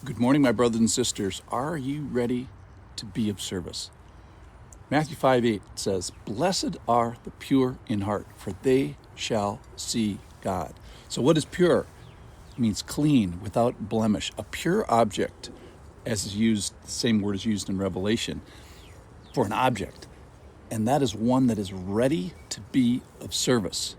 Good morning, my brothers and sisters. Are you ready to be of service? Matthew 5:8 says, "Blessed are the pure in heart, for they shall see God." So what is pure? It means clean, without blemish. A pure object, as is used, the same word is used in Revelation, for an object. And that is one that is ready to be of service.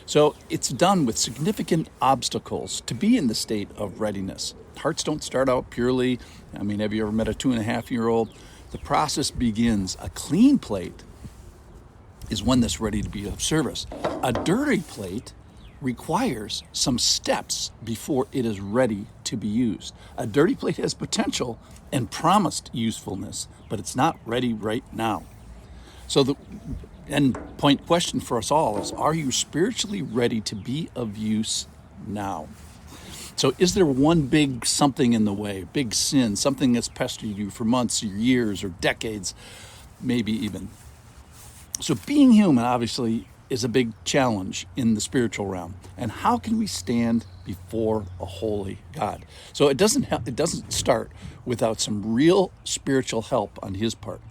So it's done with significant obstacles to be in the state of readiness. Hearts don't start out purely. Have you ever met a 2.5-year-old? The process begins. A clean plate is one that's ready to be of service. A dirty plate requires some steps before it is ready to be used. A dirty plate has potential and promised usefulness, but it's not ready right now. So the end point question for us all is, are you spiritually ready to be of use now? So is there one big something in the way, big sin, something that's pestered you for months or years or decades, maybe even? So being human, obviously, is a big challenge in the spiritual realm. And how can we stand before a holy God? So it doesn't start without some real spiritual help on his part.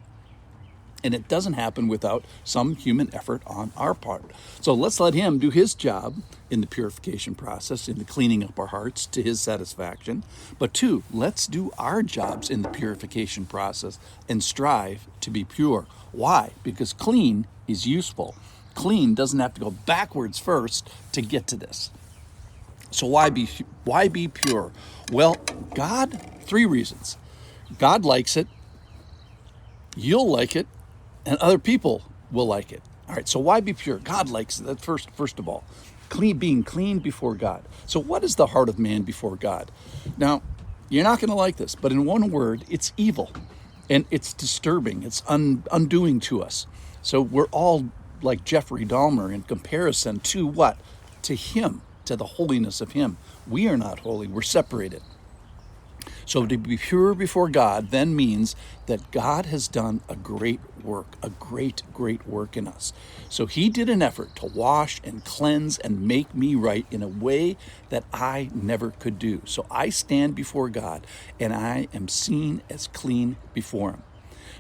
And it doesn't happen without some human effort on our part. So let's let him do his job in the purification process, in the cleaning up our hearts to his satisfaction. But two, let's do our jobs in the purification process and strive to be pure. Why? Because clean is useful. Clean doesn't have to go backwards first to get to this. So why be pure? Well, God, 3 reasons. God likes it, you'll like it, and other people will like it. All right, so why be pure? God likes it. That's first of all. Being clean before God. So what is the heart of man before God? Now, you're not going to like this, but in one word, it's evil. And it's disturbing. It's undoing to us. So we're all like Jeffrey Dahmer in comparison to what? To him, to the holiness of him. We are not holy. We're separated. So to be pure before God then means that God has done a great work, a great work in us. So he did an effort to wash and cleanse and make me right in a way that I never could do. So I stand before God and I am seen as clean before him.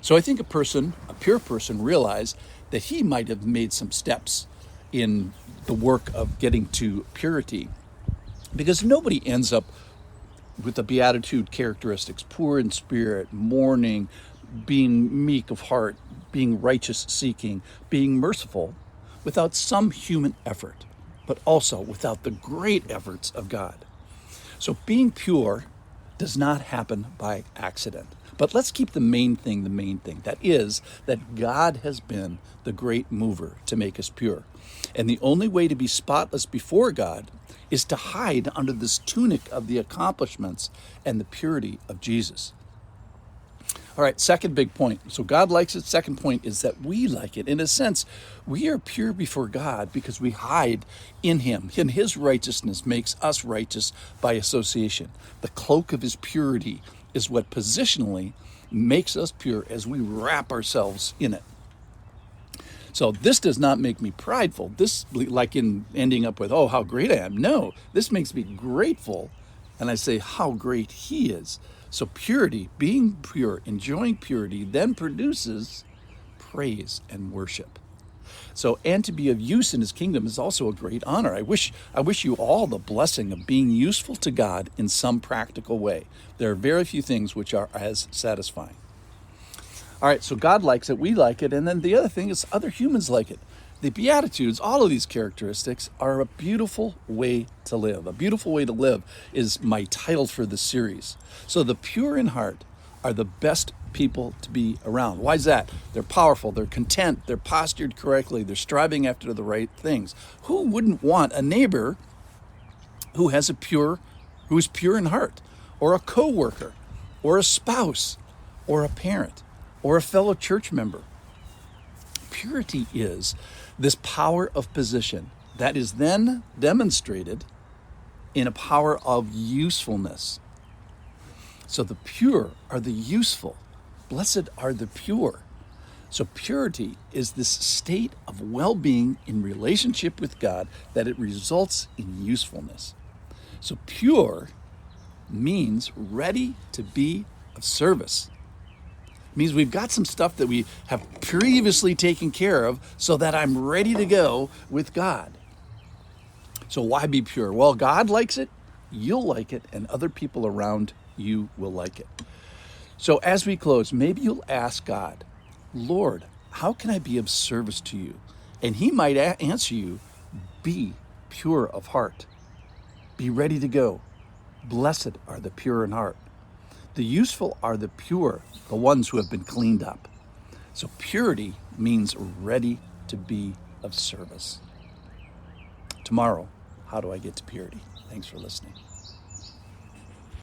So I think a pure person, realized that he might have made some steps in the work of getting to purity, because nobody ends up with the beatitude characteristics: poor in spirit, mourning, being meek of heart, being righteous seeking, being merciful, without some human effort, but also without the great efforts of God. So being pure does not happen by accident. But let's keep the main thing. That is that God has been the great mover to make us pure. And the only way to be spotless before God is to hide under this tunic of the accomplishments and the purity of Jesus. All right, second big point. So God likes it. Second point is that we like it. In a sense, we are pure before God because we hide in him. And his righteousness makes us righteous by association. The cloak of his purity is what positionally makes us pure as we wrap ourselves in it. So this does not make me prideful. This, like in ending up with, oh, how great I am. No, this makes me grateful. And I say how great he is. So purity, being pure, enjoying purity, then produces praise and worship. So, and to be of use in his kingdom is also a great honor. I wish you all the blessing of being useful to God in some practical way. There are very few things which are as satisfying. All right, so God likes it, we like it, and then the other thing is other humans like it. The Beatitudes, all of these characteristics are a beautiful way to live. A beautiful way to live is my title for this series. So the pure in heart are the best people to be around. Why is that? They're powerful, they're content, they're postured correctly, they're striving after the right things. Who wouldn't want a neighbor who's pure in heart, or a coworker, or a spouse, or a parent, or a fellow church member? Purity is this power of position that is then demonstrated in a power of usefulness. So the pure are the useful. Blessed are the pure. So purity is this state of well-being in relationship with God that it results in usefulness. So pure means ready to be of service. It means we've got some stuff that we have previously taken care of so that I'm ready to go with God. So why be pure? Well, God likes it, you'll like it, and other people around you will like it. So as we close, maybe you'll ask God, Lord, how can I be of service to you? And he might answer you, be pure of heart. Be ready to go. Blessed are the pure in heart. The useful are the pure, the ones who have been cleaned up. So purity means ready to be of service. Tomorrow, how do I get to purity? Thanks for listening.